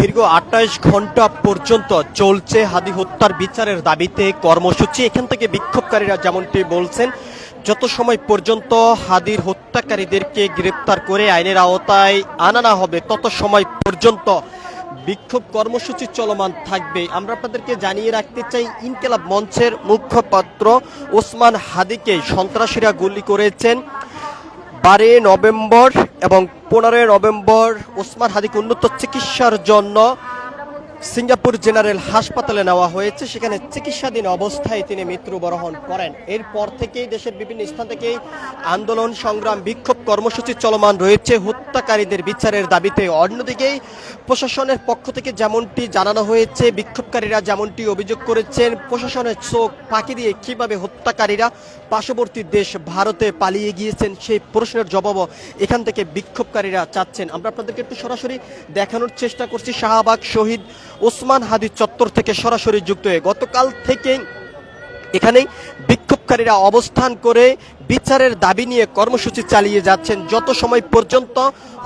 দীর্ঘ ২৮ ঘন্টা পর্যন্ত চলছে হাদি হত্যার বিচারের দাবিতে কর্মসূচি। এখান থেকে বিক্ষোভকারীরা যেমনটি বলছেন, যত সময় পর্যন্ত হাদির হত্যাকারীদেরকে গ্রেপ্তার করে আইনের আওতায় আনা না হবে তত সময় পর্যন্ত বিক্ষোভ কর্মসূচি চলমান থাকবে। আমরা আপনাদেরকে জানিয়ে রাখতে চাই, ইনকিলাব মঞ্চের মুখপাত্র ওসমান হাদিকে সন্ত্রাসীরা গুলি করেছেন 12 নভেম্বর এবং 15 নভেম্বর। ওসমান হাদিকে উন্নত চিকিৎসার জন্য সিঙ্গাপুর জেনারেল হাসপাতালে নেওয়া হয়েছে, সেখানে চিকিৎসাধীন অবস্থায় তিনি মৃত্যুবরণ করেন। এরপর থেকেই দেশের বিভিন্ন স্থান থেকে আন্দোলন, সংগ্রাম, বিক্ষোভ কর্মসূচি চলমান রয়েছে হত্যাকারীদের বিচারের দাবিতে। অন্যদিকেই প্রশাসনের পক্ষ থেকে যেমনটি জানানো হয়েছে, বিক্ষোভকারীরা যেমনটি অভিযোগ করেছেন, প্রশাসনের চোখ ফাঁকি দিয়ে কিভাবে হত্যাকারীরা পার্শ্ববর্তী দেশ ভারতে পালিয়ে গিয়েছেন সেই প্রশ্নের জবাবও এখান থেকে বিক্ষোভকারীরা চাচ্ছেন। আমরা আপনাদেরকে একটু সরাসরি দেখানোর চেষ্টা করছি শাহবাগ শহীদ ওসমান হাদি চত্বর থেকে সরাসরি যুক্ত হয়ে। গতকাল থেকে এখানে বিক্ষোভকারীরা অবস্থান করে বিচারের দাবি নিয়ে কর্মসূচি চালিয়ে যাচ্ছেন। যত সময় পর্যন্ত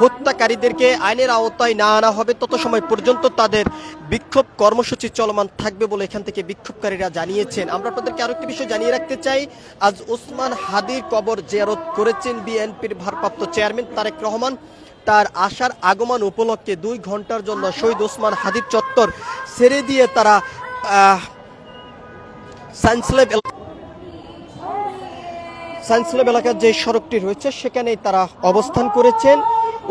হত্যাকারীদেরকে আইনের আওতায় না আনা হবে তত সময় পর্যন্ত তাদের বিক্ষোভ কর্মসূচি চলমান থাকবে বলে এখান থেকে বিক্ষোভকারীরা জানিয়েছেন। আমরা আপনাদেরকে আরো একটি বিষয় জানিয়ে রাখতে চাই, আজ ওসমান হাদির কবর জিয়ারত করেছেন বিএনপির ভারপ্রাপ্ত চেয়ারম্যান তারেক রহমান। তার আসার আগমন উপলক্ষে 2 ঘন্টার জন্য শহীদ ওসমান হাদির চত্বর ছেড়ে দিয়ে তারা সায়েন্স ল্যাব এলাকার যে সড়কটি রয়েছে সেখানেই তারা অবস্থান করেছেন।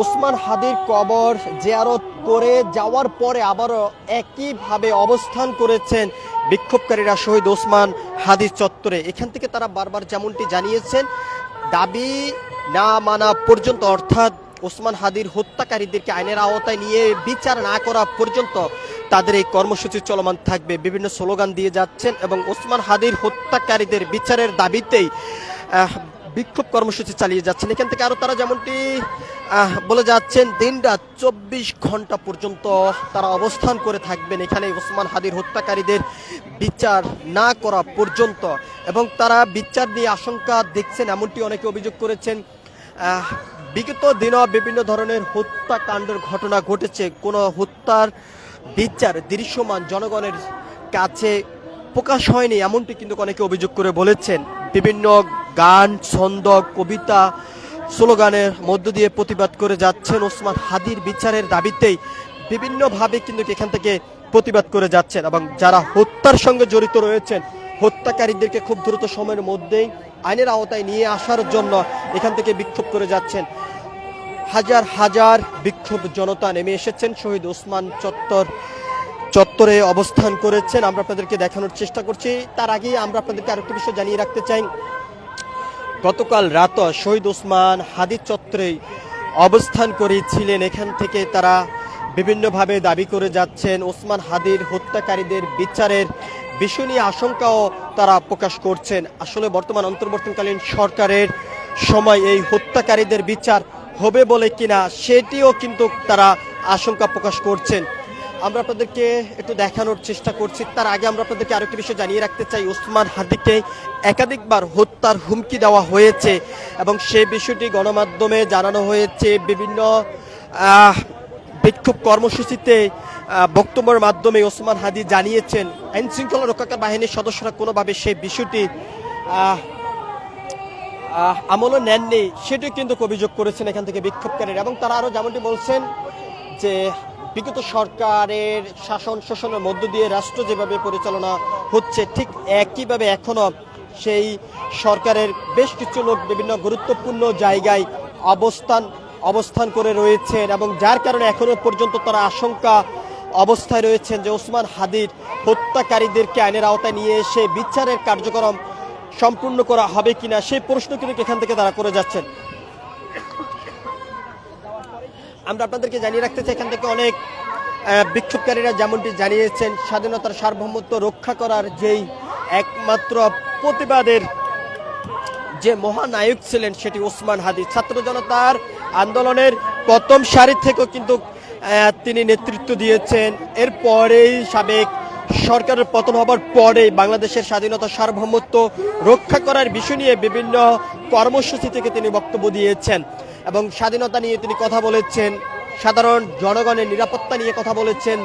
ওসমান হাদির কবর জিয়ারত করে যাওয়ার পরে আবারও একইভাবে অবস্থান করেছেন বিক্ষোভকারীরা শহীদ ওসমান হাদির চত্বরে। এখান থেকে তারা বারবার যেমনটি জানিয়েছেন, দাবি না মানা পর্যন্ত, অর্থাৎ ওসমান হাদির হত্যাকারীদেরকে আইনের আওতায় নিয়ে বিচার না করা পর্যন্ত তাদের এই কর্মসূচি চলমান থাকবে। বিভিন্ন স্লোগান দিয়ে যাচ্ছেন এবং ওসমান হাদির হত্যাকারীদের বিচারের দাবিতেই বিক্ষোভ কর্মসূচি চালিয়ে যাচ্ছেন। এখান থেকে আরো তারা যেমনটি বলে যাচ্ছেন, দিনরাত 24 ঘন্টা পর্যন্ত তারা অবস্থান করে থাকবেন এখানে ওসমান হাদির হত্যাকারীদের বিচার না করা পর্যন্ত। এবং তারা বিচার নিয়ে আশঙ্কা দেখছেন এমনটি অনেকে অভিযোগ করেছেন। বিগত দিনও বিভিন্ন ধরনের হত্যাকাণ্ডের ঘটনা ঘটেছে, কোনো হত্যার বিচার দৃশ্যমান জনগণের কাছে প্রকাশ হয়নি এমনটি কিন্তু অনেকে অভিযোগ করে বলেছেন। বিভিন্ন গান, ছন্দ, কবিতা, স্লোগানের মধ্য দিয়ে প্রতিবাদ করে যাচ্ছেন ওসমান হাদির বিচারের দাবিতেই বিভিন্নভাবে কিন্তু এখান থেকে প্রতিবাদ করে যাচ্ছেন। এবং যারা হত্যার সঙ্গে জড়িত রয়েছেন, হত্যাকারীদেরকে খুব দ্রুত সময়ের মধ্যেই আইনের আওতায় নিয়ে আসার জন্য এখান থেকে বিক্ষোভ করে যাচ্ছেন। হাজার হাজার বিক্ষোভ জনতা নেমে এসেছেন শহীদ ওসমান চত্বরে অবস্থান করেছেন। আমরা আপনাদেরকে দেখানোর চেষ্টা করছি। তার আগে আমরা আপনাদেরকে আরেকটি বিষয় জানিয়ে রাখতে চাই, গতকাল রাত শহীদ ওসমান হাদির চত্বরে অবস্থান করেছিলেন। এখান থেকে তারা বিভিন্নভাবে দাবি করে যাচ্ছেন ওসমান হাদির হত্যাকারীদের বিচারের বিষয় নিয়ে আশঙ্কাও তারা প্রকাশ করছেন। আসলে বর্তমান অন্তর্বর্তীকালীন সরকারের সময় এই হত্যাকারীদের বিচার হবে বলে কিনা সেটিও কিন্তু তারা আশঙ্কা প্রকাশ করছেন। আমরা আপনাদেরকে একটু দেখানোর চেষ্টা করছি। তার আগে আমরা আপনাদেরকে আরেকটি বিষয় জানিয়ে রাখতে চাই, ওসমান হাদিকে একাধিকবার হত্যার হুমকি দেওয়া হয়েছে এবং সেই বিষয়টি গণমাধ্যমে জানানো হয়েছে। বিভিন্ন বিক্ষোভ কর্মসূচিতে বক্তব্যের মাধ্যমে ওসমান হাদি জানিয়েছেন আইন শৃঙ্খলা রক্ষাকারী বাহিনীর সদস্যরা কোনোভাবে সেই বিষয়টি আমলও নেননি, সেটি কিন্তু অভিযোগ করেছেন এখান থেকে বিক্ষোভকারীরা। এবং তারা আরও যেমনটি বলছেন যে বিগত সরকারের শাসন শোষণের মধ্য দিয়ে রাষ্ট্র যেভাবে পরিচালনা হচ্ছে, ঠিক একইভাবে এখনো সেই সরকারের বেশ কিছু লোক বিভিন্ন গুরুত্বপূর্ণ জায়গায় অবস্থান করে রয়েছেন এবং যার কারণে এখনো পর্যন্ত তারা আশঙ্কা অবস্থায় রয়েছেন যে ওসমান হাদির হত্যাকারীদেরকে আইনের আওতায় নিয়ে এসে বিচারের কার্যক্রম সম্পূর্ণ করা হবে কিনা সেই প্রশ্ন কিন্তু এখান থেকে তারা করে যাচ্ছেন। আমরা আপনাদেরকে জানিয়ে রাখতে চাই, এখান থেকে অনেক বিক্ষোভকারীরা যেমনটি জানিয়েছেন, স্বাধীনতার সার্বভৌমত্ব রক্ষা করার যেই একমাত্র প্রতিবাদের যে মহানায়ক ছিলেন সেটি ওসমান হাদি। ছাত্র জনতার আন্দোলনের প্রথম সারি থেকেও কিন্তু তিনি নেতৃত্ব দিয়েছেন। এরপরেই সাবেক সরকারের পতন হবার পরে বাংলাদেশের স্বাধীনতা সার্বভৌমত্ব রক্ষা করার বিষয় নিয়ে বিভিন্ন কর্মসূচি থেকে তিনি বক্তব্য দিয়েছেন এবং স্বাধীনতা নিয়ে তিনি কথা বলেছেন। সাধারণ জনগণের নিরাপত্তা নিয়ে কথা বলেছেন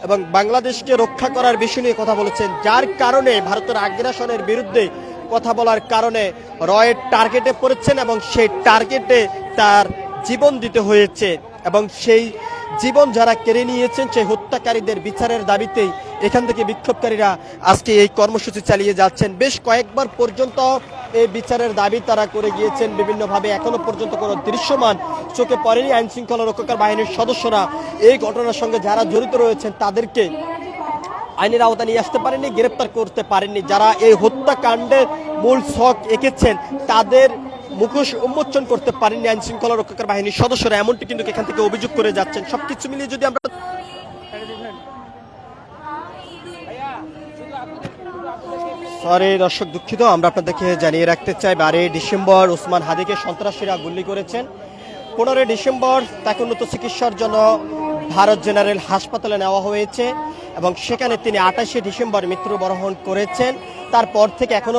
এবং বাংলাদেশকে রক্ষা করার বিষয় নিয়ে কথা বলেছেন, যার কারণে ভারতের আগ্রাসনের বিরুদ্ধে কথা বলার কারণে রয়ের টার্গেটে পড়েছেন এবং সেই টার্গেটে তার জীবন দিতে হয়েছে এবং সেই জীবন যারা কেড়ে নিয়েছেন সেই হত্যাকারীদের বিচারের দাবিতেই এখান থেকে বিক্ষোভকারীরা আজকে এই কর্মসূচি চালিয়ে যাচ্ছেন। বেশ কয়েকবার পর্যন্ত এই বিচারের দাবি তারা করে গিয়েছেন বিভিন্নভাবে, এখনো পর্যন্ত কোনো দৃশ্যমান চোখে পড়েনি। আইন শৃঙ্খলা রক্ষাকারী বাহিনীর সদস্যরা এই ঘটনার সঙ্গে যারা জড়িত রয়েছেন তাদেরকে আইনের আওতা নিয়ে আসতে পারেননি, গ্রেপ্তার করতে পারেননি। যারা এই হত্যাকাণ্ডের মূল ছক এঁকেছেন তাদের মুখোশ উন্মোচন করতে পারেননি আইন শৃঙ্খলা রক্ষাকারী বাহিনীর সদস্যরা, এমনটি কিন্তু এখান থেকে অভিযোগ করে যাচ্ছেন। সবকিছু মিলিয়ে যদি আমরা দর্শক দুঃখিত, আমরা আপনাদেরকে জানিয়ে রাখতে চাই 12 ডিসেম্বর ওসমান হাদিকে সন্ত্রাসীরা গুলি করেছেন। 15 ডিসেম্বর তাকে উন্নত চিকিৎসার জন্য ভারত জেনারেল হাসপাতালে নেওয়া হয়েছে এবং সেখানে তিনি 28 ডিসেম্বর মৃত্যুবরণ করেছেন। তারপর থেকে এখনো